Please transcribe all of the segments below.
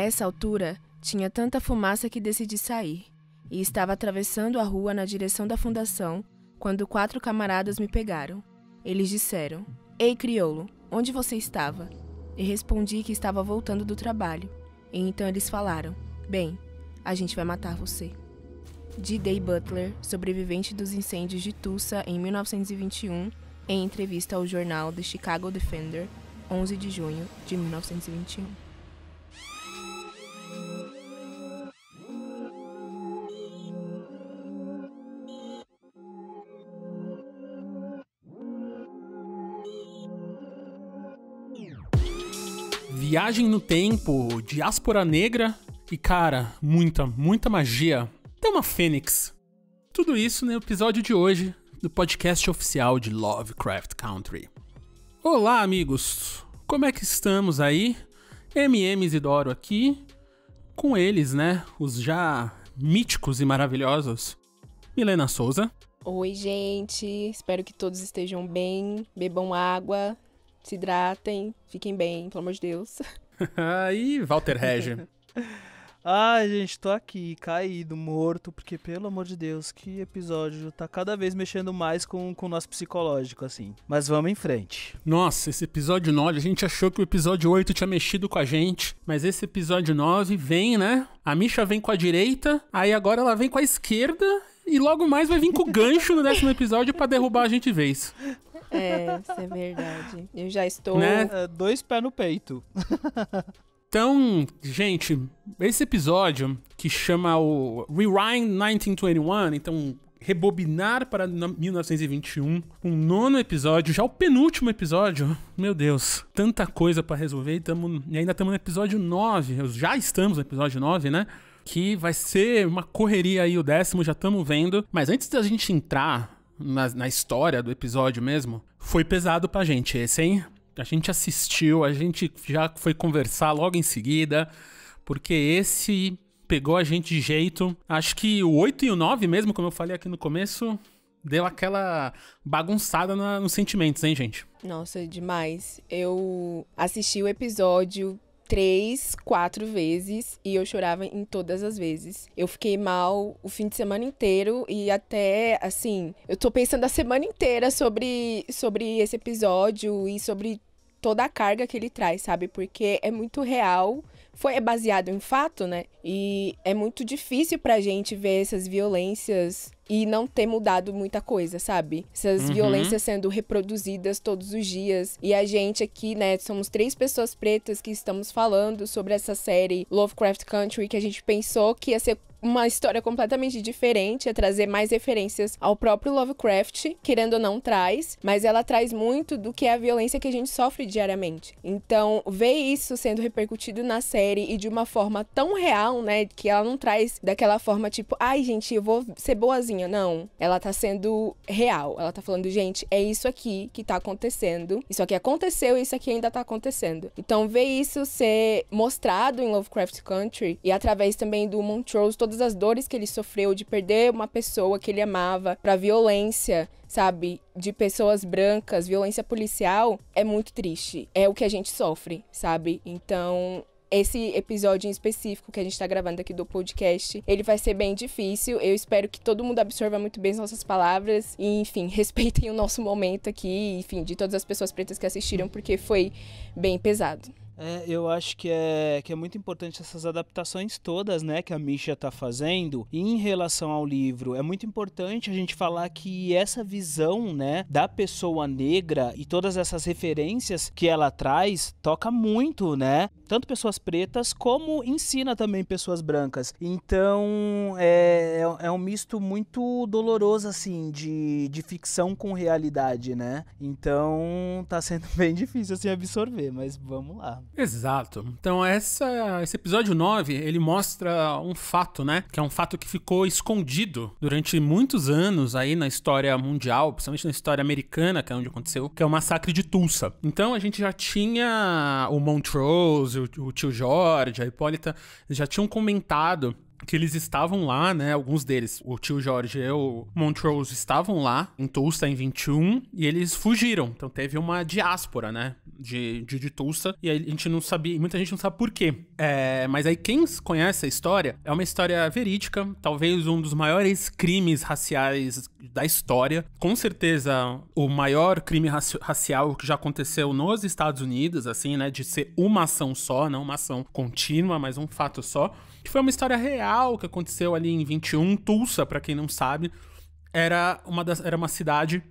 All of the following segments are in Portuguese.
essa altura, tinha tanta fumaça que decidi sair, e estava atravessando a rua na direção da fundação, quando 4 camaradas me pegaram. Eles disseram: "Ei, crioulo, onde você estava?" E respondi que estava voltando do trabalho. E então eles falaram: "Bem, a gente vai matar você." D. Butler, sobrevivente dos incêndios de Tulsa em 1921, em entrevista ao jornal The Chicago Defender, 11 de junho de 1921. Viagem no tempo, diáspora negra e, cara, muita magia. Até uma fênix. Tudo isso no episódio de hoje do podcast oficial de Lovecraft Country. Olá, amigos. Como é que estamos aí? Isidoro aqui. Com eles, né? Os já míticos e maravilhosos Milena Souza. Oi, gente. Espero que todos estejam bem, bebam água, se hidratem, fiquem bem, pelo amor de Deus. E Walter Regi. Ai, gente, tô aqui, caído, morto, porque, pelo amor de Deus, que episódio tá cada vez mexendo mais com o nosso psicológico, assim. Mas vamos em frente. Nossa, esse episódio 9, a gente achou que o episódio 8 tinha mexido com a gente, mas esse episódio 9 vem, né? A Misha vem com a direita, aí agora ela vem com a esquerda, e logo mais vai vir com o gancho no 10º episódio pra derrubar a gente de vez. Isso é verdade. Eu já estou... Né? 2 pés no peito. Então, gente, esse episódio que chama o Rewind 1921, então rebobinar para 1921, um 9º episódio, já o penúltimo episódio, meu Deus, tanta coisa pra resolver e ainda estamos no episódio 9, já estamos no episódio 9, né? Que vai ser uma correria aí o 10º, já estamos vendo, mas antes da gente entrar na história do episódio mesmo, foi pesado pra gente esse, hein? A gente assistiu, a gente já foi conversar logo em seguida, porque esse pegou a gente de jeito. Acho que o 8 e o 9 mesmo, como eu falei aqui no começo, deu aquela bagunçada nos sentimentos, hein, gente? Nossa, demais. Eu assisti o episódio 3, 4 vezes e eu chorava em todas as vezes. Eu fiquei mal o fim de semana inteiro e até, assim, eu tô pensando a semana inteira sobre esse episódio e sobre toda a carga que ele traz, sabe? Porque é muito real, é baseado em fato, né? E é muito difícil pra gente ver essas violências e não ter mudado muita coisa, sabe? Essas violências sendo reproduzidas todos os dias. E a gente aqui, né, somos 3 pessoas pretas que estamos falando sobre essa série Lovecraft Country, que a gente pensou que ia ser uma história completamente diferente, ia trazer mais referências ao próprio Lovecraft, querendo ou não traz, mas ela traz muito do que é a violência que a gente sofre diariamente. Então, ver isso sendo repercutido na série e de uma forma tão real, né, que ela não traz daquela forma tipo, ai, gente, eu vou ser boazinha. Não, ela tá sendo real. Ela tá falando, gente, é isso aqui que tá acontecendo. Isso aqui aconteceu e isso aqui ainda tá acontecendo. Então, ver isso ser mostrado em Lovecraft Country e através também do Montrose, todas as dores que ele sofreu de perder uma pessoa que ele amava pra violência, sabe, de pessoas brancas, violência policial, é muito triste. É o que a gente sofre, sabe? Então, esse episódio em específico que a gente tá gravando aqui do podcast, ele vai ser bem difícil. Eu espero que todo mundo absorva muito bem as nossas palavras e, enfim, respeitem o nosso momento aqui, enfim, de todas as pessoas pretas que assistiram, porque foi bem pesado. Eu acho que é muito importante essas adaptações todas, né, que a Misha tá fazendo. E em relação ao livro, é muito importante a gente falar que essa visão, né, da pessoa negra e todas essas referências que ela traz, toca muito, né? Tanto pessoas pretas, como ensina também pessoas brancas. Então, é um misto muito doloroso, assim, de ficção com realidade, né? Então, tá sendo bem difícil, assim, absorver, mas vamos lá. Exato. Então esse episódio 9, ele mostra um fato, né? Que é um fato que ficou escondido durante muitos anos aí na história mundial, principalmente na história americana, que é onde aconteceu, que é o massacre de Tulsa. Então a gente já tinha o Montrose, o tio George, a Hipólita, já tinham comentado que eles estavam lá, né, alguns deles, o tio Jorge e o Montrose estavam lá em Tulsa em 21 e eles fugiram, então teve uma diáspora, né, de Tulsa, e aí a gente não sabia, muita gente não sabe por quê. Mas aí quem conhece a história, é uma história verídica, talvez um dos maiores crimes raciais da história, com certeza o maior crime racial que já aconteceu nos Estados Unidos, assim, né, de ser uma ação só, não uma ação contínua, mas um fato só, que foi uma história real que aconteceu ali em 21, Tulsa, pra quem não sabe, era uma cidade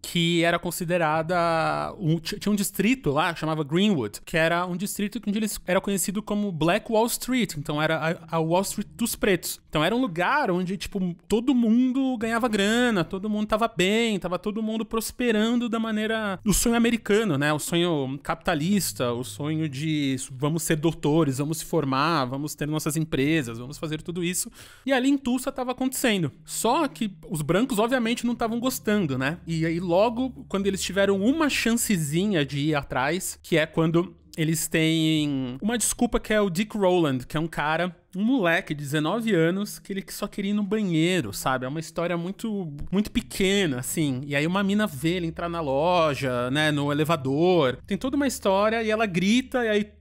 que era considerada... tinha um distrito lá, que chamava Greenwood, que era um distrito onde eles era conhecido como Black Wall Street, então era a Wall Street dos pretos. Então era um lugar onde, tipo, todo mundo ganhava grana, todo mundo tava bem, tava todo mundo prosperando da maneira... do sonho americano, né? O sonho capitalista, o sonho de vamos ser doutores, vamos se formar, vamos ter nossas empresas, vamos fazer tudo isso. E ali em Tulsa tava acontecendo. Só que os brancos, obviamente, não estavam gostando, né? E aí logo, quando eles tiveram uma chancezinha de ir atrás, que é quando eles têm uma desculpa, que é o Dick Rowland, que é um moleque de 19 anos que ele só queria ir no banheiro, sabe? É uma história muito, muito pequena, assim. E aí uma mina vê ele entrar na loja, né, no elevador. Tem toda uma história e ela grita e aí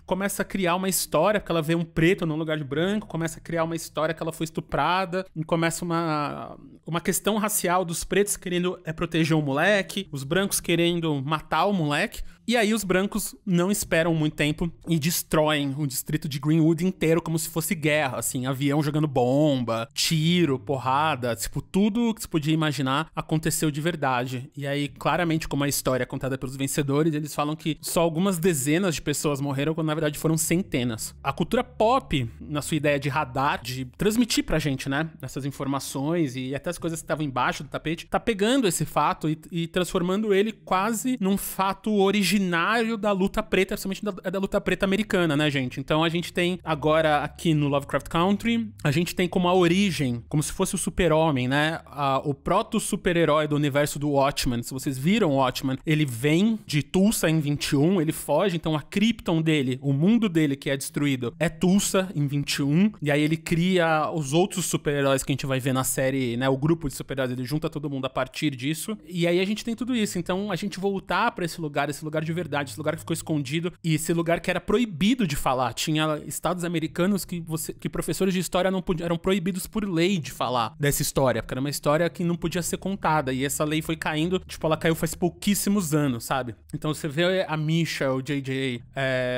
começa a criar uma história, porque ela vê um preto no lugar de branco, começa a criar uma história que ela foi estuprada, e começa uma questão racial dos pretos querendo proteger o moleque, os brancos querendo matar o moleque. E aí os brancos não esperam muito tempo e destroem o distrito de Greenwood inteiro como se fosse guerra, assim, avião jogando bomba, tiro, porrada, tipo, tudo que você podia imaginar aconteceu de verdade. E aí, claramente, como a história é contada pelos vencedores, eles falam que só algumas dezenas de pessoas morreram, quando na verdade foram centenas. A cultura pop, na sua ideia de radar, de transmitir pra gente, né, essas informações e até as coisas que estavam embaixo do tapete, tá pegando esse fato e transformando ele quase num fato originário da luta preta, principalmente da luta preta americana, né, gente? Então a gente tem agora aqui no Lovecraft Country, a gente tem como a origem, como se fosse o super-homem, né, o proto-super-herói do universo do Watchmen. Se vocês viram o Watchmen, ele vem de Tulsa em 21, ele foge, então a Krypton dele, o mundo dele que é destruído, é Tulsa em 21, e aí ele cria os outros super-heróis que a gente vai ver na série, né, o grupo de super-heróis, ele junta todo mundo a partir disso, e aí a gente tem tudo isso. Então a gente voltar pra esse lugar de verdade, esse lugar que ficou escondido, e esse lugar que era proibido de falar. Tinha estados americanos que professores de história eram proibidos por lei de falar dessa história, porque era uma história que não podia ser contada, e essa lei foi caindo, tipo, ela caiu faz pouquíssimos anos, sabe? Então você vê a Misha, o JJ,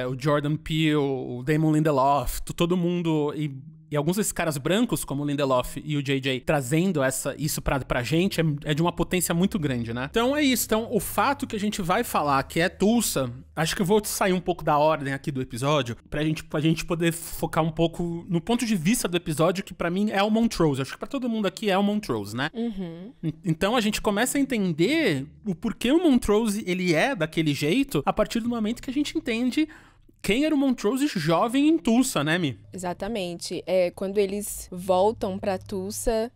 o Jordan Peele, o Damon Lindelof, todo mundo... E alguns desses caras brancos, como o Lindelof e o JJ, trazendo isso pra gente, é de uma potência muito grande, né? Então é isso. Então, o fato que a gente vai falar, que é Tulsa, acho que eu vou sair um pouco da ordem aqui do episódio, pra gente poder focar um pouco no ponto de vista do episódio, que pra mim é o Montrose. Acho que pra todo mundo aqui é o Montrose, né? Uhum. Então a gente começa a entender o porquê o Montrose, ele é daquele jeito, a partir do momento que a gente entende quem era o Montrose jovem em Tulsa, né, Mi? Exatamente. Quando eles voltam pra Tulsa,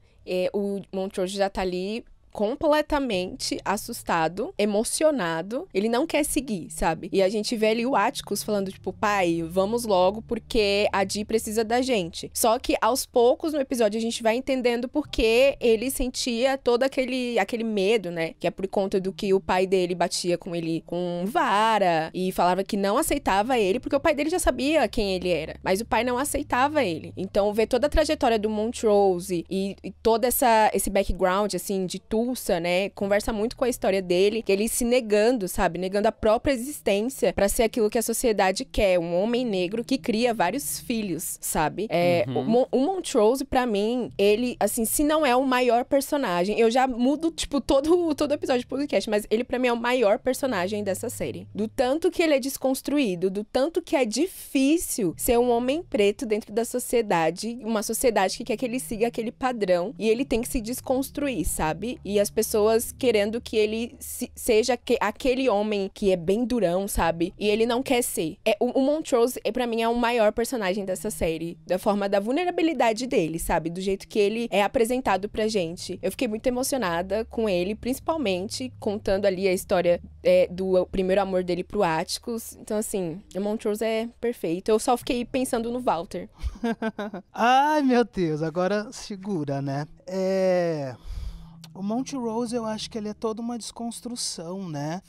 o Montrose já tá ali completamente assustado, emocionado. Ele não quer seguir, sabe? E a gente vê ali o Atticus falando, tipo, pai, vamos logo porque a Dee precisa da gente. Só que aos poucos no episódio a gente vai entendendo porque ele sentia todo aquele medo, né? Que é por conta do que o pai dele batia com ele com vara e falava que não aceitava ele, porque o pai dele já sabia quem ele era, mas o pai não aceitava ele. Então ver toda a trajetória do Montrose e todo esse background, assim, de Tulsa, né, conversa muito com a história dele, que ele se negando, sabe, negando a própria existência pra ser aquilo que a sociedade quer, um homem negro que cria vários filhos, sabe? O Montrose, pra mim, ele, assim, se não é o maior personagem, eu já mudo, tipo, todo episódio de podcast, mas ele pra mim é o maior personagem dessa série. Do tanto que ele é desconstruído, do tanto que é difícil ser um homem preto dentro da sociedade, uma sociedade que quer que ele siga aquele padrão, e ele tem que se desconstruir, sabe? E as pessoas querendo que ele seja aquele homem que é bem durão, sabe? E ele não quer ser. O Montrose, pra mim, é o maior personagem dessa série. Da forma da vulnerabilidade dele, sabe? Do jeito que ele é apresentado pra gente. Eu fiquei muito emocionada com ele, principalmente contando ali a história do primeiro amor dele pro Atticus. Então, assim, o Montrose é perfeito. Eu só fiquei pensando no Walter. Ai, meu Deus, agora segura, né? O Montrose, eu acho que ele é toda uma desconstrução, né?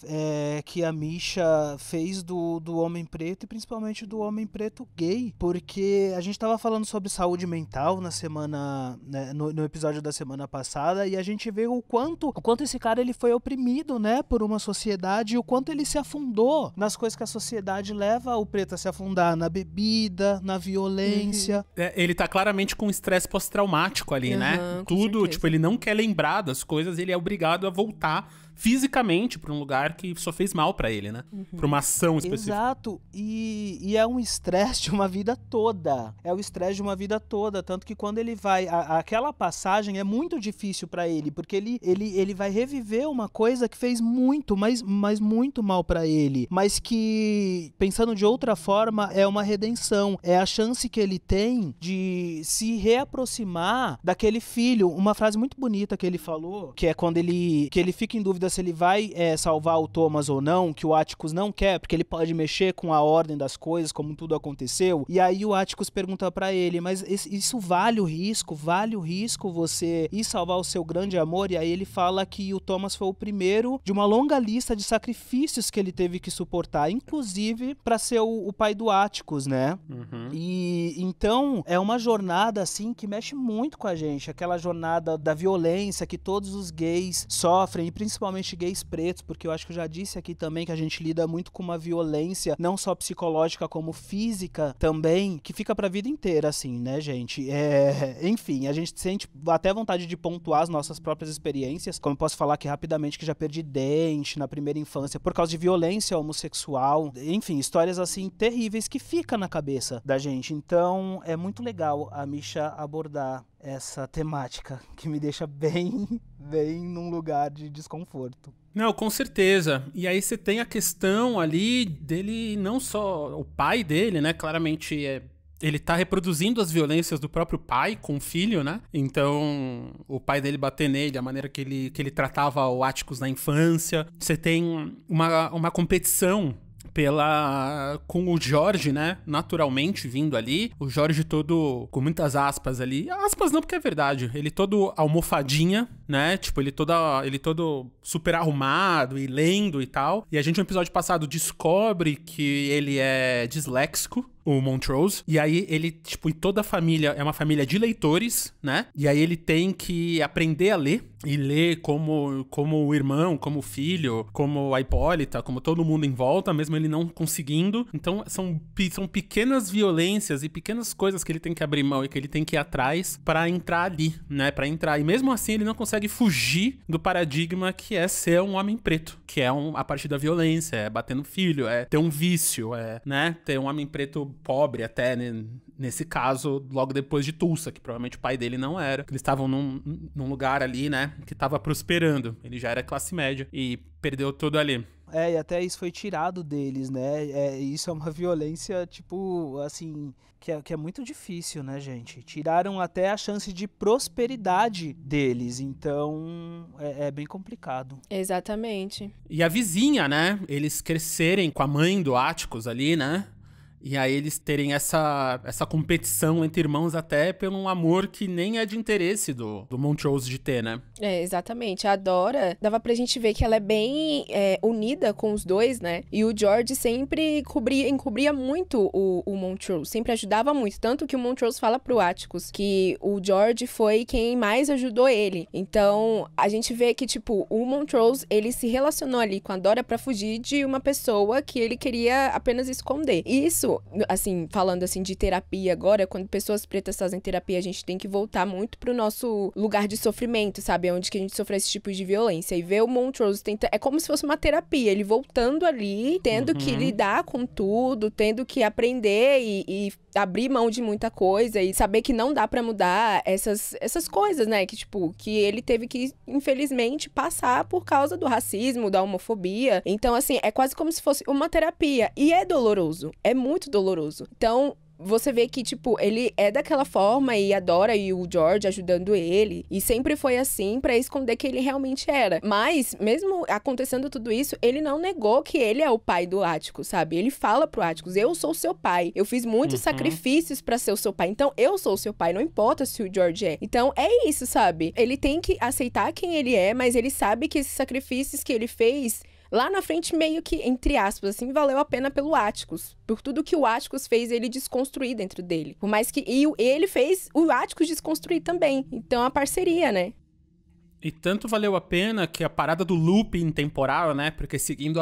Que a Misha fez do homem preto e principalmente do homem preto gay. Porque a gente tava falando sobre saúde mental na semana, né, no episódio da semana passada, e a gente vê o quanto esse cara ele foi oprimido, né, por uma sociedade, e o quanto ele se afundou nas coisas que a sociedade leva o preto a se afundar, na bebida, na violência. Ele tá claramente com estresse pós-traumático ali, né? Tudo, certeza. tipo, ele não quer lembrar das coisas, ele é obrigado a voltar fisicamente pra um lugar que só fez mal pra ele, né? Pra uma ação específica. Exato, e é um estresse de uma vida toda. É o estresse de uma vida toda, tanto que quando ele vai... aquela passagem é muito difícil pra ele, porque ele vai reviver uma coisa que fez muito, mas muito mal pra ele. Mas que, pensando de outra forma, é uma redenção. É a chance que ele tem de se reaproximar daquele filho. Uma frase muito bonita que ele falou, que é quando que ele fica em dúvida se ele vai salvar o Thomas ou não, que o Atticus não quer, porque ele pode mexer com a ordem das coisas, como tudo aconteceu. E aí o Atticus pergunta pra ele, mas isso vale o risco? Vale o risco você ir salvar o seu grande amor? E aí ele fala que o Thomas foi o primeiro de uma longa lista de sacrifícios que ele teve que suportar, inclusive pra ser o pai do Atticus, né? E então é uma jornada assim que mexe muito com a gente, aquela jornada da violência que todos os gays sofrem, e principalmente gays pretos, porque eu acho que eu já disse aqui também que a gente lida muito com uma violência, não só psicológica como física também, que fica pra vida inteira, assim, né, gente? Enfim, a gente sente até vontade de pontuar as nossas próprias experiências, como eu posso falar aqui rapidamente que já perdi dente na primeira infância por causa de violência homossexual, enfim, histórias assim terríveis que ficam na cabeça da gente. Então, é muito legal a Misha abordar essa temática, que me deixa bem num lugar de desconforto. Não, com certeza. E aí você tem a questão ali dele, não só o pai dele, né? Claramente ele tá reproduzindo as violências do próprio pai com o filho, né? Então, o pai dele bater nele, a maneira que ele tratava o Atticus na infância. Você tem uma competição com o Jorge, né, naturalmente vindo ali, o Jorge todo com muitas aspas ali, aspas não porque é verdade, ele todo almofadinha, né, tipo, ele todo super arrumado e lendo e tal, e a gente no episódio passado descobre que ele é disléxico, o Montrose, e aí ele, tipo, e toda a família é uma família de leitores, né, e aí ele tem que aprender a ler, e ler como o irmão, como o filho, como a Hipólita, como todo mundo em volta, mesmo ele não conseguindo. Então são pequenas violências e pequenas coisas que ele tem que abrir mão e que ele tem que ir atrás pra entrar ali, né, pra entrar. E mesmo assim ele não consegue fugir do paradigma que é ser um homem preto, que é a partir da violência, é bater no filho, é ter um vício, né, ter um homem preto pobre até, né? Nesse caso, logo depois de Tulsa, que provavelmente o pai dele não era. Eles estavam num lugar ali, né, que tava prosperando. Ele já era classe média e perdeu tudo ali. E até isso foi tirado deles, né? Isso é uma violência, tipo, assim, que é muito difícil, né, gente? Tiraram até a chance de prosperidade deles, então é bem complicado. Exatamente. E a vizinha, né? Eles crescerem com a mãe do Atticus ali, né? E aí eles terem essa competição entre irmãos até pelo amor que nem é de interesse do Montrose de ter, né? Exatamente. A Dora, dava pra gente ver que ela é bem unida com os dois, né? E o George sempre encobria muito o Montrose, sempre ajudava muito. Tanto que o Montrose fala pro Atticus que o George foi quem mais ajudou ele. Então, a gente vê que, tipo, o Montrose, ele se relacionou ali com a Dora pra fugir de uma pessoa que ele queria apenas esconder. Isso, assim, falando assim de terapia agora, quando pessoas pretas fazem terapia, a gente tem que voltar muito pro nosso lugar de sofrimento, sabe? Onde que a gente sofre esse tipo de violência. E ver o Montrose é como se fosse uma terapia, ele voltando ali, tendo que lidar com tudo, tendo que aprender e abrir mão de muita coisa e saber que não dá pra mudar essas coisas, né? Que, tipo, que ele teve que, infelizmente, passar por causa do racismo, da homofobia. Então, assim, é quase como se fosse uma terapia. E é doloroso. É muito doloroso. Então, você vê que, tipo, ele é daquela forma e adora e o George ajudando ele. E sempre foi assim pra esconder que ele realmente era. Mas, mesmo acontecendo tudo isso, ele não negou que ele é o pai do Atticus, sabe? Ele fala pro Atticus, eu sou seu pai. Eu fiz muitos sacrifícios pra ser o seu pai. Então, eu sou o seu pai, não importa se o George é. Então, é isso, sabe? Ele tem que aceitar quem ele é, mas ele sabe que esses sacrifícios que ele fez... Lá na frente, meio que, entre aspas, assim, valeu a pena pelo Atticus. Por tudo que o Atticus fez ele desconstruir dentro dele. Por mais que... E ele fez o Atticus desconstruir também. Então, a parceria, né? E tanto valeu a pena que a parada do looping temporal, né? Porque seguindo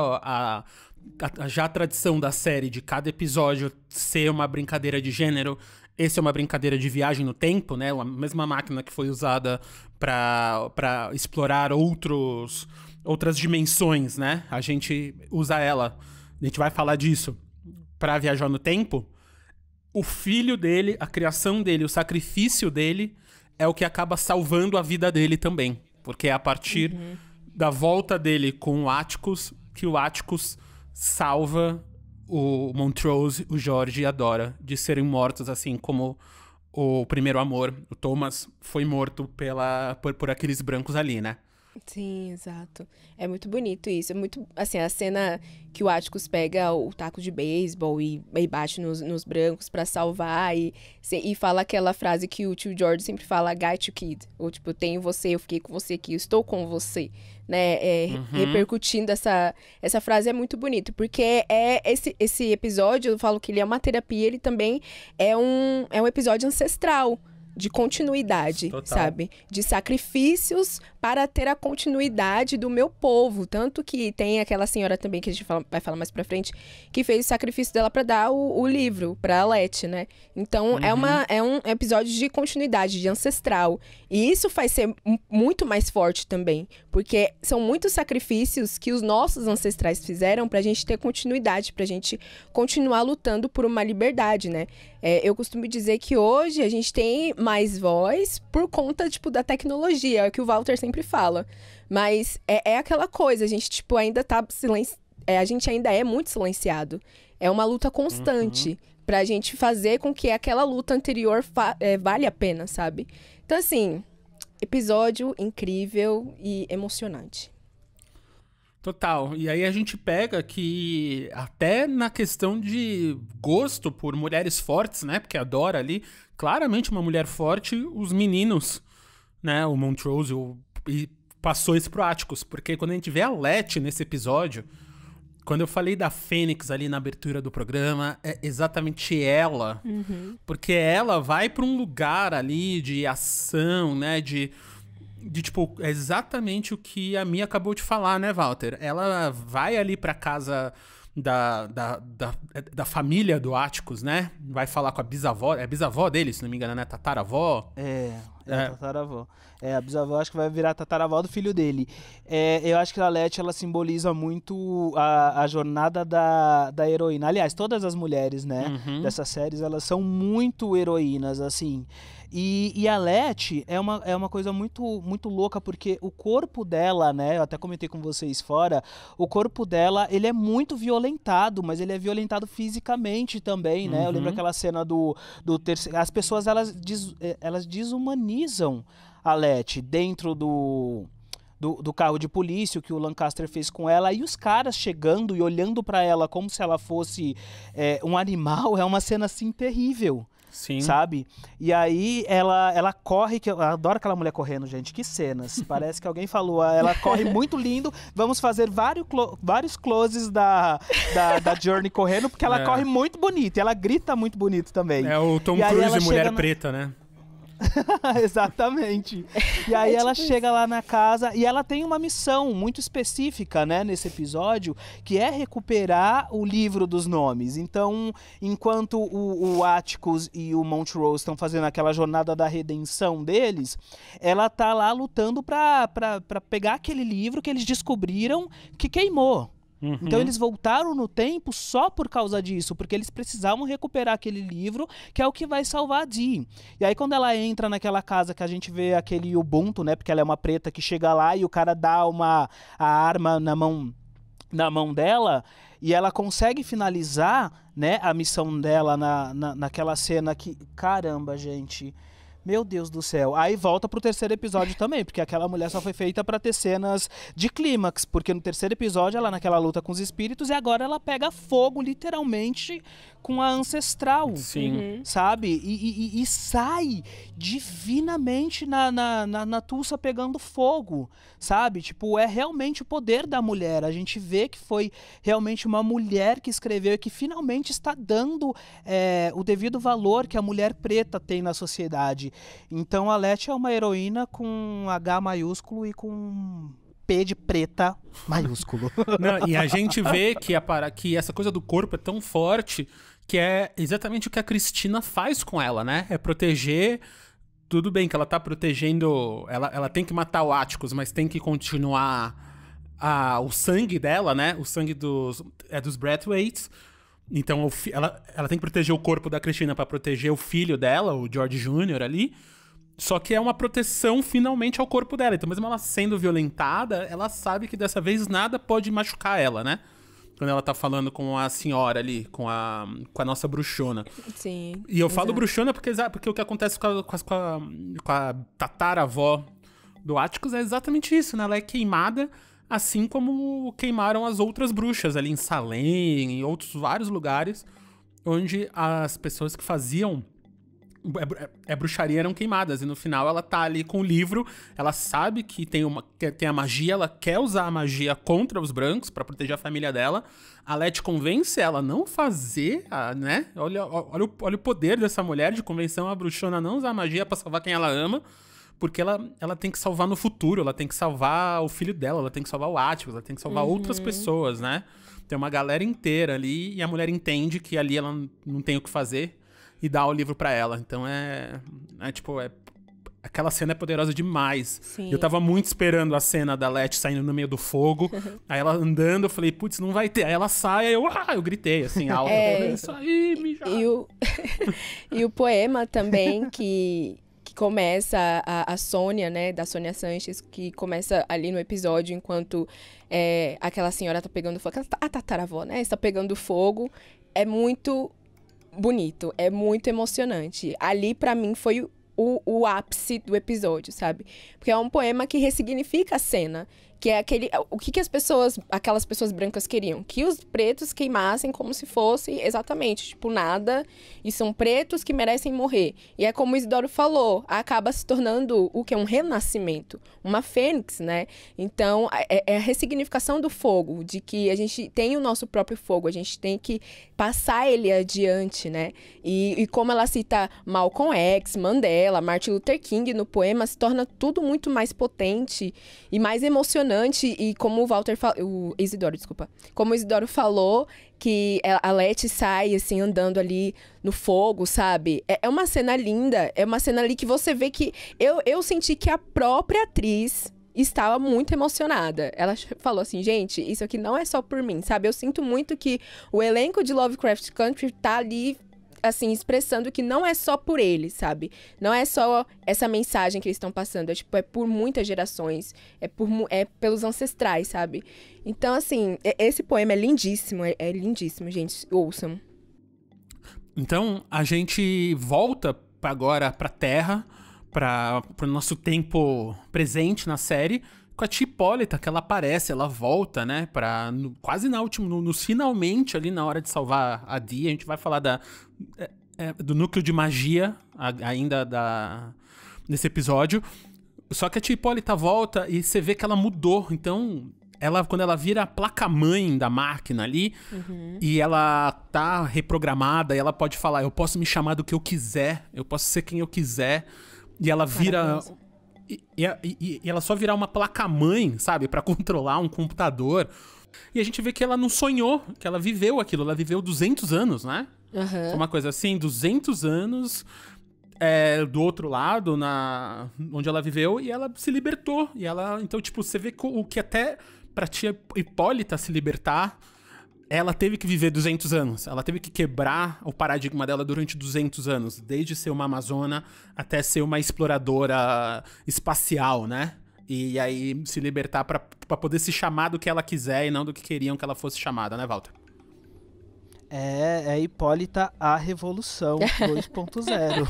já a tradição da série de cada episódio ser uma brincadeira de gênero, esse é uma brincadeira de viagem no tempo, né? A mesma máquina que foi usada pra explorar outras dimensões, né? A gente usa ela, a gente vai falar disso, pra viajar no tempo. O filho dele, a criação dele, o sacrifício dele é o que acaba salvando a vida dele também. Porque é a partir da volta dele com o Atticus que o Atticus salva o Montrose, o George e a Dora de serem mortos, assim como o primeiro amor, o Thomas, foi morto por aqueles brancos ali, né? Sim, exato. É muito bonito isso. É muito, assim, a cena que o Atticus pega o taco de beisebol e bate nos brancos pra salvar e fala aquela frase que o tio George sempre fala, got you, kid. Ou, tipo, tenho você, eu fiquei com você aqui, eu estou com você. Né? Repercutindo essa frase é muito bonito, porque esse episódio, eu falo que ele é uma terapia, ele também é um episódio ancestral. De continuidade, Total. sabe? De sacrifícios para ter a continuidade do meu povo. Tanto que tem aquela senhora também, que a gente vai falar mais pra frente, que fez o sacrifício dela pra dar o livro pra Alette, né? Então, é um episódio de continuidade, de ancestral. E isso faz ser muito mais forte também. Porque são muitos sacrifícios que os nossos ancestrais fizeram pra gente ter continuidade, pra gente continuar lutando por uma liberdade, né? Eu costumo dizer que hoje a gente tem mais voz por conta, tipo, da tecnologia, é o que o Walter sempre fala. Mas é aquela coisa, a gente, tipo, ainda tá a gente ainda é muito silenciado. É uma luta constante pra gente fazer com que aquela luta anterior vale a pena, sabe? Então, assim, episódio incrível e emocionante. Total. E aí a gente pega que até na questão de gosto por mulheres fortes, né? Porque a Dora ali, claramente uma mulher forte, os meninos, né? O Montrose e passou isso pro Atticus. Porque quando a gente vê a Letty nesse episódio, quando eu falei da Fênix ali na abertura do programa, é exatamente ela. Porque ela vai pra um lugar ali de ação, né? De tipo, é exatamente o que a Mia acabou de falar, né, Walter? Ela vai ali pra casa da família do Atticus, né? Vai falar com a bisavó, é a bisavó dele, se não me engano, né? Tataravó. A tataravó. A bisavó acho que vai virar a tataravó do filho dele. Eu acho que a Letty, ela simboliza muito a jornada da heroína. Aliás, todas as mulheres, né, dessas séries, elas são muito heroínas, assim. E a Letty é uma coisa muito, muito louca, porque o corpo dela, né, eu até comentei com vocês fora, o corpo dela, ele é muito violentado, mas ele é violentado fisicamente também, né? Eu lembro aquela cena do terceiro... As pessoas, elas desumanizam a Letty dentro do carro de polícia, que o Lancaster fez com ela, e os caras chegando e olhando pra ela como se ela fosse um animal, é uma cena, assim, terrível. Sim. Sabe? E aí ela corre, eu adoro aquela mulher correndo, gente, que cenas. Parece que alguém falou, ela corre muito lindo, vamos fazer vários closes da Journey correndo, porque ela corre muito bonito, e ela grita muito bonito também. É o Tom Cruise de Mulher Preta, né? Exatamente. E aí ela chega lá na casa e ela tem uma missão muito específica, né, nesse episódio, que é recuperar o livro dos nomes. Então, enquanto o Atticus e o Montrose estão fazendo aquela jornada da redenção deles, ela tá lá lutando pra pegar aquele livro que eles descobriram que queimou. Então eles voltaram no tempo só por causa disso, porque eles precisavam recuperar aquele livro, que é o que vai salvar a Dee. E aí quando ela entra naquela casa que a gente vê aquele Ubuntu, né, porque ela é uma preta que chega lá e o cara dá a arma na mão dela, E ela consegue finalizar, né, a missão dela naquela cena que... Caramba, gente... Meu Deus do céu. Aí volta pro terceiro episódio também, porque aquela mulher só foi feita pra ter cenas de clímax, porque no terceiro episódio ela naquela luta com os espíritos e agora ela pega fogo, literalmente, com a ancestral. Sim. Sabe? E sai divinamente na Tulsa pegando fogo, sabe? Tipo, é realmente o poder da mulher. A gente vê que foi realmente uma mulher que escreveu e que finalmente está dando o devido valor que a mulher preta tem na sociedade. Então a Letty é uma heroína com H maiúsculo e com P de preta maiúsculo. Não, e a gente vê que essa coisa do corpo é tão forte que é exatamente o que a Cristina faz com ela, né? É proteger. Tudo bem que ela tá protegendo... Ela tem que matar o Atticus, mas tem que continuar o sangue dela, né? O sangue dos Braithwaites. Então ela tem que proteger o corpo da Cristina pra proteger o filho dela, o George Jr. ali. Só que é uma proteção finalmente ao corpo dela. Então mesmo ela sendo violentada, ela sabe que dessa vez nada pode machucar ela, né? Quando ela tá falando com a senhora ali, com a nossa bruxona. Sim. E eu falo bruxona porque o que acontece com a tataravó do Atticus é exatamente isso, né? Ela é queimada, assim como queimaram as outras bruxas ali em Salem, em outros vários lugares, onde as pessoas que faziam bruxaria eram queimadas. E no final ela tá ali com o livro, ela sabe que tem a magia, ela quer usar a magia contra os brancos pra proteger a família dela. A Letty convence ela a não fazer, né? Olha o poder dessa mulher de convencer uma bruxona a não usar a magia pra salvar quem ela ama. Porque ela tem que salvar no futuro, ela tem que salvar o filho dela, ela tem que salvar o Atticus, ela tem que salvar outras pessoas, né? Tem uma galera inteira ali e a mulher entende que ali ela não tem o que fazer e dá o livro pra ela. Então aquela cena é poderosa demais. Sim. Eu tava muito esperando a cena da Letty saindo no meio do fogo. Aí ela andando, eu falei, putz, não vai ter. Aí ela sai, aí eu gritei assim, alto. Isso aí, mija. E o poema também que começa a Sônia, né, da Sônia Sanches, que começa ali no episódio enquanto aquela senhora tá pegando fogo, a tataravó, né, está pegando fogo, é muito bonito, é muito emocionante. Ali, pra mim, foi o ápice do episódio, sabe? Porque é um poema que ressignifica a cena, que é o que aquelas pessoas brancas queriam? Que os pretos queimassem como se fosse exatamente, tipo, nada, e são pretos que merecem morrer. E é como o Isidoro falou, acaba se tornando o que é um renascimento, uma fênix, né? Então, é a ressignificação do fogo, de que a gente tem o nosso próprio fogo, a gente tem que passar ele adiante, né? E como ela cita Malcolm X, Mandela, Martin Luther King no poema, se torna tudo muito mais potente e mais emocionante. E como como o Isidoro falou, que a Letty sai, assim, andando ali no fogo, sabe? É uma cena linda, é uma cena ali que você vê que... Eu senti que a própria atriz estava muito emocionada. Ela falou assim, gente, isso aqui não é só por mim, sabe? Eu sinto muito que o elenco de Lovecraft Country tá ali, assim, expressando que não é só por eles, sabe? Não é só essa mensagem que eles estão passando, é por muitas gerações, é pelos ancestrais, sabe? Então, assim, esse poema é lindíssimo, lindíssimo, gente, ouçam. Então, a gente volta agora pra Terra, pro nosso tempo presente na série, com a tia Hipólita, que ela aparece, ela volta, né, quase nos finalmente ali na hora de salvar a Dee. A gente vai falar do núcleo de magia ainda nesse episódio. Só que a tia Hipólita volta e você vê que ela mudou. Então, quando ela vira a placa-mãe da máquina ali, e ela tá reprogramada, e ela pode falar, eu posso me chamar do que eu quiser, eu posso ser quem eu quiser, e ela vira... E ela só virar uma placa-mãe, sabe? Pra controlar um computador. E a gente vê que ela não sonhou, que ela viveu aquilo. Ela viveu 200 anos, né? Foi uma coisa assim, 200 anos do outro lado, onde ela viveu, e ela se libertou. Então, tipo, você vê o que até pra tia Hipólita se libertar, ela teve que viver 200 anos. Ela teve que quebrar o paradigma dela durante 200 anos. Desde ser uma amazona até ser uma exploradora espacial, né? E aí se libertar pra poder se chamar do que ela quiser e não do que queriam que ela fosse chamada, né, Walter? É Hipólita a Revolução 2.0.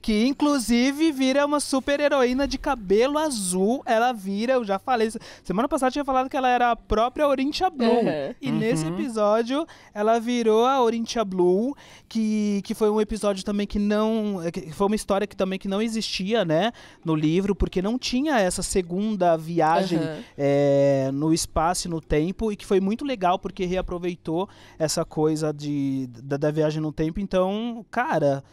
Que inclusive vira uma super heroína de cabelo azul. Ela vira, eu já falei, semana passada eu tinha falado que ela era a própria Orintia Blue. E nesse episódio ela virou a Orintia Blue, que foi um episódio também que foi uma história que também que não existia, né, no livro, porque não tinha essa segunda viagem no espaço e no tempo, e que foi muito legal porque reaproveitou essa coisa da viagem no tempo. Então, cara,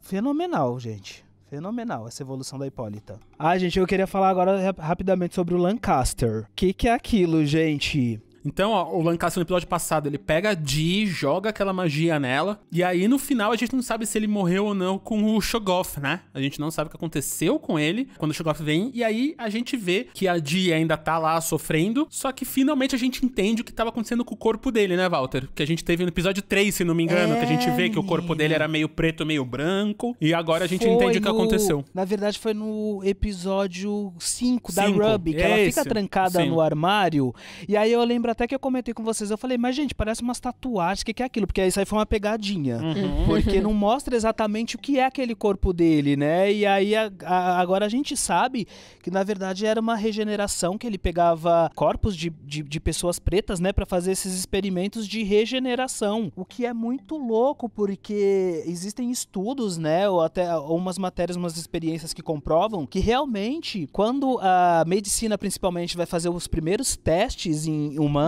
fenomenal, gente. Fenomenal essa evolução da Hipólita. Gente, eu queria falar agora rapidamente sobre o Lancaster. O que é aquilo, gente? Então, ó, o Lancaster no episódio passado, ele pega a Dee, joga aquela magia nela, e aí no final a gente não sabe se ele morreu ou não com o Shoggoth, né? A gente não sabe o que aconteceu com ele quando o Shoggoth vem, e aí a gente vê que a Dee ainda tá lá sofrendo, só que finalmente a gente entende o que tava acontecendo com o corpo dele, né, Walter? Que a gente teve no episódio 3, se não me engano, que a gente vê que o corpo dele era meio preto, meio branco, e agora a gente entende o que aconteceu. Na verdade, foi no episódio 5 da Ruby, que ela fica trancada no armário, e aí eu lembro até que eu comentei com vocês, eu falei, mas gente, parece umas tatuagens, o que é aquilo? Porque isso aí foi uma pegadinha, porque não mostra exatamente o que é aquele corpo dele, né? E aí agora a gente sabe que na verdade era uma regeneração, que ele pegava corpos de pessoas pretas, né, pra fazer esses experimentos de regeneração, o que é muito louco, porque existem estudos, né, ou até umas matérias, umas experiências que comprovam que realmente, quando a medicina principalmente vai fazer os primeiros testes em humanos,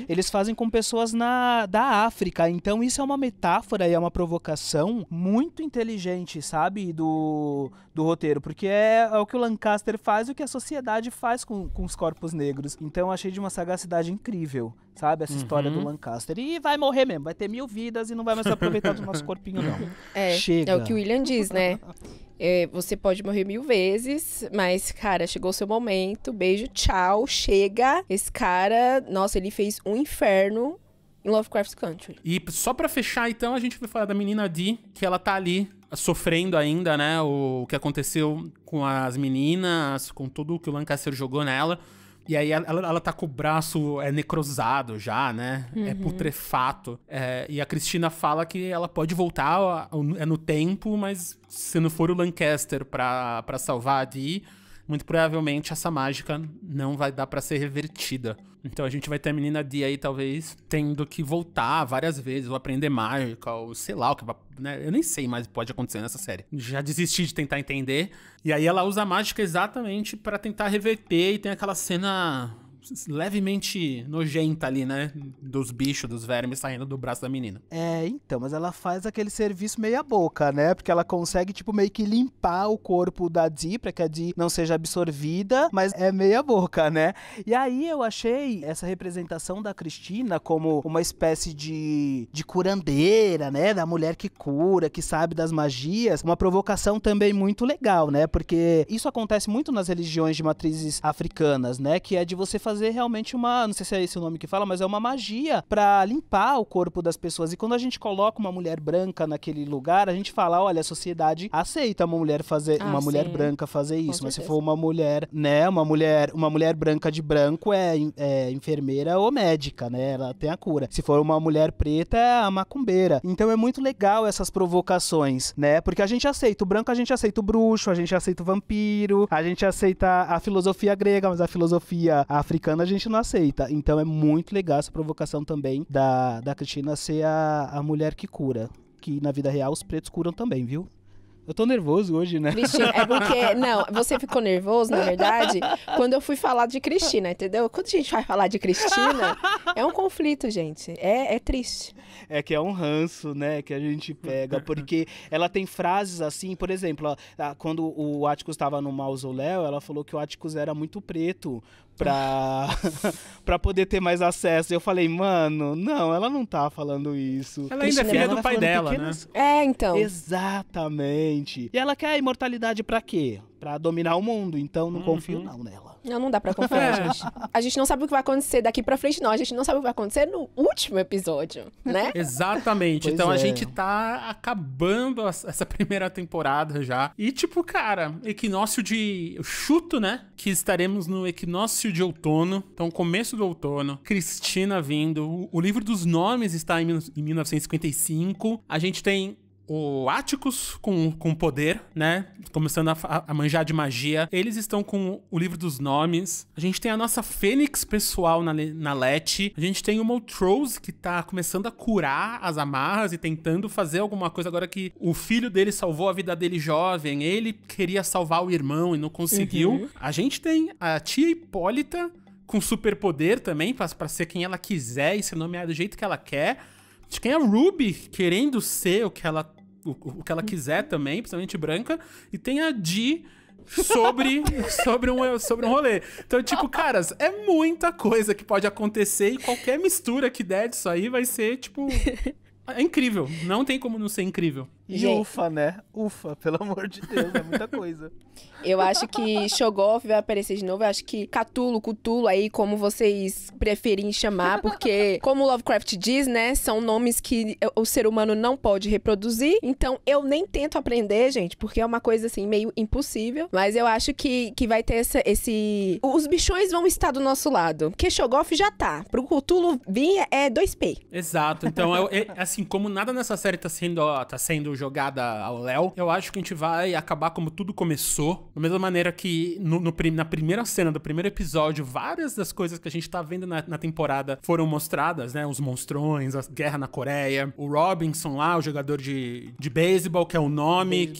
eles fazem com pessoas da África. Então isso é uma metáfora e é uma provocação muito inteligente, sabe, do roteiro, porque é o que o Lancaster faz e o que a sociedade faz com os corpos negros. Então eu achei de uma sagacidade incrível, sabe, essa história do Lancaster. E vai morrer mesmo, vai ter 1000 vidas e não vai mais aproveitar do nosso corpinho, não. Chega. É o que o William diz, né? Você pode morrer 1000 vezes, mas, cara, chegou o seu momento, beijo, tchau, chega. Esse cara, nossa, ele fez um inferno em Lovecraft Country. E só pra fechar, então, a gente vai falar da menina Dee, que ela tá ali sofrendo ainda, né, o que aconteceu com as meninas, com tudo que o Lancaster jogou nela. E aí ela tá com o braço necrosado já, né? É putrefato. E a Cristina fala que ela pode voltar no tempo, mas se não for o Lancaster pra salvar a Dee, muito provavelmente essa mágica não vai dar pra ser revertida. Então a gente vai ter a menina Dee aí, talvez, tendo que voltar várias vezes, ou aprender mágica, ou sei lá, o que, né? Eu nem sei mais o que pode acontecer nessa série. Já desisti de tentar entender. E aí ela usa a mágica exatamente pra tentar reverter, e tem aquela cena levemente nojenta ali, né? Dos bichos, dos vermes saindo do braço da menina. Então, mas ela faz aquele serviço meia boca, né? Porque ela consegue, tipo, meio que limpar o corpo da Dee pra que a Dee não seja absorvida, mas é meia boca, né? E aí eu achei essa representação da Cristina como uma espécie de curandeira, né? Da mulher que cura, que sabe das magias, uma provocação também muito legal, né? Porque isso acontece muito nas religiões de matrizes africanas, né? Que é de você fazer realmente não sei se é esse o nome que fala, mas é uma magia pra limpar o corpo das pessoas. E quando a gente coloca uma mulher branca naquele lugar, a gente fala, olha, a sociedade aceita uma mulher mulher branca fazer isso. Mas se for uma mulher, né, uma mulher branca de branco é enfermeira ou médica, né? Ela tem a cura. Se for uma mulher preta, é a macumbeira. Então é muito legal essas provocações, né? Porque a gente aceita o branco, a gente aceita o bruxo, a gente aceita o vampiro, a gente aceita a filosofia grega, mas a filosofia africana a gente não aceita. Então é muito legal essa provocação também da Cristina ser a mulher que cura. Que na vida real os pretos curam também, viu? Eu tô nervoso hoje, né? Cristina, é porque... Não, você ficou nervoso, na verdade, quando eu fui falar de Cristina, entendeu? Quando a gente vai falar de Cristina, é um conflito, gente. É triste. É que é um ranço, né, que a gente pega, porque ela tem frases assim, por exemplo, quando o Atticus estava no mausoléu, ela falou que o Atticus era muito preto pra poder ter mais acesso. Eu falei, mano, não, ela não tá falando isso. Ela ainda é filha do pai dela, né? Então. Exatamente. E ela quer a imortalidade pra quê? pra dominar o mundo. Então não confio não nela. Não dá pra confiar, gente. A gente não sabe o que vai acontecer daqui pra frente, não. A gente não sabe o que vai acontecer no último episódio, né? Exatamente. Pois então é. a gente tá acabando essa primeira temporada já. E tipo, cara, equinócio de... Eu chuto, né? Que estaremos no equinócio de outono. Então, começo do outono. Cristina vindo. O livro dos nomes está em 1955. A gente tem o Atticus com poder, né? Começando a manjar de magia. Eles estão com o livro dos nomes. A gente tem a nossa Fênix pessoal na Leti. A gente tem o Montrose, que tá começando a curar as amarras e tentando fazer alguma coisa agora que o filho dele salvou a vida dele jovem. Ele queria salvar o irmão e não conseguiu. A gente tem a tia Hipólita com superpoder também, pra ser quem ela quiser e ser nomeada do jeito que ela quer. A gente tem a Ruby querendo ser o que ela quiser também, principalmente branca. E tem a Dee sobre um rolê. Então, tipo, caras, é muita coisa que pode acontecer e qualquer mistura que der disso aí vai ser, tipo... É incrível. Não tem como não ser incrível. E Gente. ufa, né? Ufa, pelo amor de Deus, é muita coisa. Eu acho que Shoggoth vai aparecer de novo. Eu acho que Cthulhu aí, como vocês preferem chamar, porque, como Lovecraft diz, né, são nomes que o ser humano não pode reproduzir. Então, eu nem tento aprender, gente, porque é uma coisa, assim, meio impossível. Mas eu acho que vai ter esse... Os bichões vão estar do nosso lado. Porque Shoggoth já tá. Pro Cthulhu vir é 2P. Exato. Então, assim, como nada nessa série tá sendo jogada ao léu, eu acho que a gente vai acabar como tudo começou. Da mesma maneira que na primeira cena do primeiro episódio, várias das coisas que a gente tá vendo na temporada foram mostradas, né? Os monstrões, a guerra na Coreia, o Robinson lá, o jogador de beisebol, que é o nome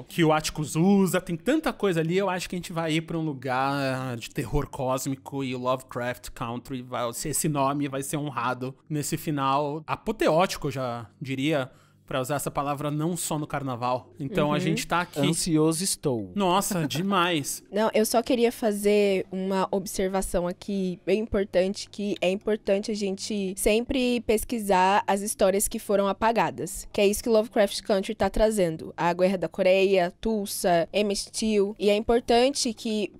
que o Atticus usa. Tem tanta coisa ali, eu acho que a gente vai ir pra um lugar de terror cósmico e o Lovecraft Country, esse nome vai ser honrado nesse final apoteótico, eu já diria, pra usar essa palavra não só no carnaval. Então a gente tá aqui... Ansioso estou. Nossa, demais. Não, eu só queria fazer uma observação aqui bem importante, que é importante a gente sempre pesquisar as histórias que foram apagadas. Que é isso que Lovecraft Country tá trazendo. A Guerra da Coreia, Tulsa, Emmett Till. E é importante que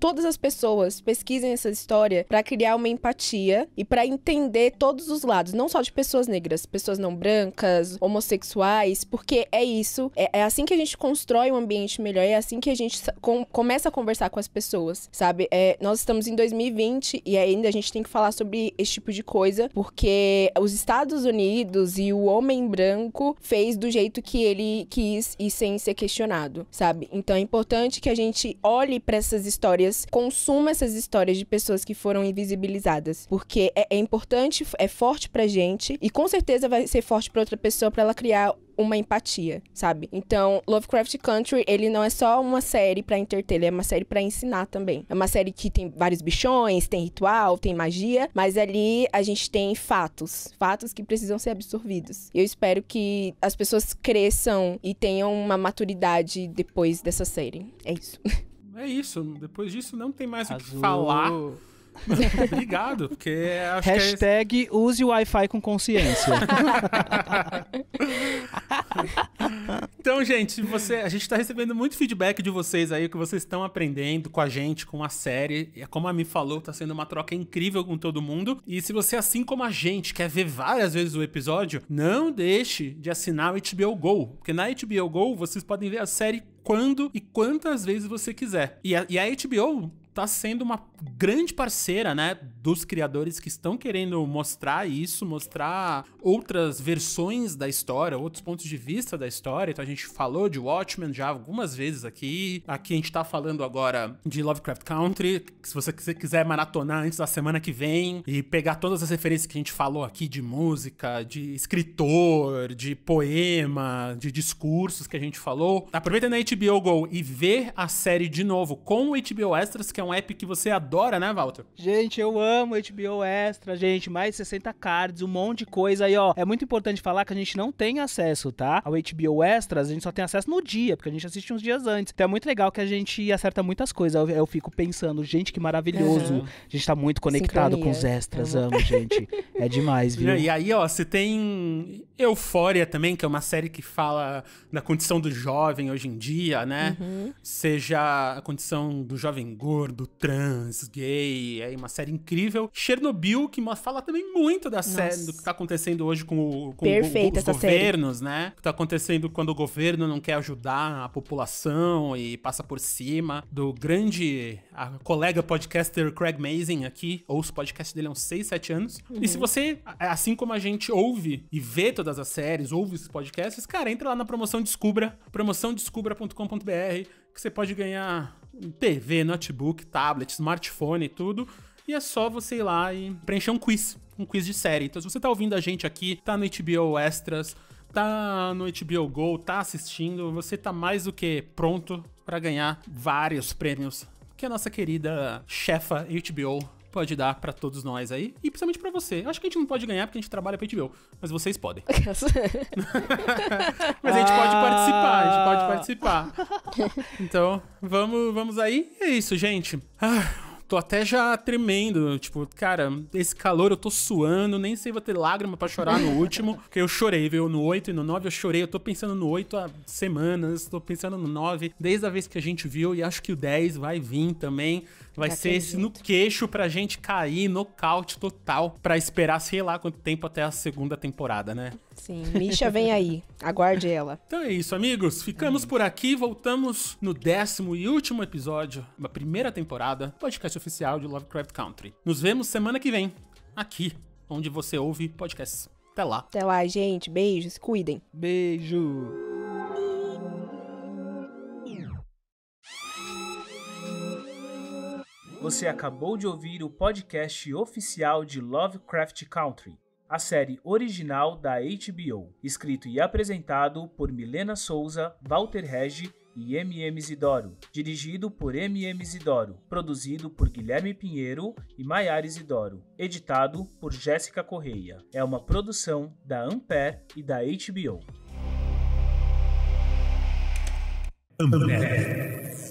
todas as pessoas, pesquisem essa história pra criar uma empatia e pra entender todos os lados. Não só de pessoas negras, pessoas não brancas, homossexuais, porque é isso. É assim que a gente constrói um ambiente melhor, é assim que a gente começa a conversar com as pessoas, sabe? Nós estamos em 2020 e ainda a gente tem que falar sobre esse tipo de coisa, porque os Estados Unidos e o homem branco fez do jeito que ele quis e sem ser questionado, sabe? Então é importante que a gente olhe pra essas histórias, consuma essas histórias de pessoas que foram invisibilizadas, porque é importante, é forte pra gente e com certeza vai ser forte pra outra pessoa, pra ela criar uma empatia, sabe? Então, Lovecraft Country, ele não é só uma série pra entreter, ele é uma série pra ensinar também. É uma série que tem vários bichões, tem ritual, tem magia, mas ali a gente tem fatos que precisam ser absorvidos. E eu espero que as pessoas cresçam e tenham uma maturidade depois dessa série. É isso. É isso. Depois disso não tem mais o que Azul. falar. Obrigado, porque acho Hashtag use o Wi-Fi com consciência. Então, gente, a gente tá recebendo muito feedback de vocês aí, o que vocês estão aprendendo com a gente, com a série. E como a Mi falou, tá sendo uma troca incrível com todo mundo. E se você, assim como a gente, quer ver várias vezes o episódio, não deixe de assinar o HBO Go. Porque na HBO Go, vocês podem ver a série quando e quantas vezes você quiser. E a HBO tá sendo uma grande parceira, né, dos criadores que estão querendo mostrar isso, mostrar outras versões da história, outros pontos de vista da história. Então a gente falou de Watchmen já algumas vezes aqui. Aqui a gente tá falando agora de Lovecraft Country. Se você quiser maratonar antes da semana que vem e pegar todas as referências que a gente falou aqui de música, de escritor, de poema, de discursos que a gente falou, aproveita na HBO Go e vê a série de novo com o HBO Extras, que é um app que você adora, né, Walter? Gente, eu amo HBO Extra, gente, mais 60 cards, um monte de coisa aí, ó. É muito importante falar que a gente não tem acesso, tá? Ao HBO Extras, a gente só tem acesso no dia, porque a gente assiste uns dias antes. Então é muito legal que a gente acerta muitas coisas. Eu fico pensando, gente, que maravilhoso. A gente tá muito conectado com os extras, amo, gente. É demais, viu? E aí, ó, você tem Euphoria também, que é uma série que fala da condição do jovem hoje em dia, né? Seja a condição do jovem gordo, trans, gay, é uma série incrível. Chernobyl, que fala também muito da série, do que tá acontecendo hoje com os governos, né? O que tá acontecendo quando o governo não quer ajudar a população e passa por cima do grande colega podcaster Craig Mazin aqui, ouço o podcast dele há uns 6, 7 anos. E se você, assim como a gente ouve e vê todas as séries, ouve esses podcasts, cara, entra lá na promoção Descubra, promoçãodescubra.com.br, que você pode ganhar TV, notebook, tablet, smartphone e tudo. E é só você ir lá e preencher um quiz de série. Então, se você tá ouvindo a gente aqui, tá no HBO Extras, tá no HBO Go, tá assistindo, você tá mais do que pronto pra ganhar vários prêmios que a nossa querida chefa HBO pode dar pra todos nós aí, e principalmente pra você. Acho que a gente não pode ganhar porque a gente trabalha pra HBO, mas vocês podem. Mas a gente pode participar, Então, vamos aí. É isso, gente. Tô até já tremendo, tipo, cara, esse calor eu tô suando, nem sei vou ter lágrima pra chorar no último, porque eu chorei, viu? No 8 e no 9 eu chorei, eu tô pensando no 8 há semanas, tô pensando no 9, desde a vez que a gente viu, e acho que o 10 vai vir também, vai ser esse no queixo pra gente cair, nocaute total, pra esperar sei lá quanto tempo até a segunda temporada, né? Sim, Misha vem aí, aguarde ela. Então é isso, amigos, ficamos por aqui, voltamos no 10º e último episódio da primeira temporada, podcast oficial de Lovecraft Country. Nos vemos semana que vem, aqui, onde você ouve podcasts. Até lá. Até lá, gente, beijos, cuidem. Beijo. Você acabou de ouvir o podcast oficial de Lovecraft Country, a série original da HBO, escrito e apresentado por Milena Souza, Walter Regi e M.M. Isidoro, dirigido por M.M. Isidoro, produzido por Guilherme Pinheiro e Maiara Isidoro, editado por Jéssica Correia. É uma produção da Ampere e da HBO. Ampere.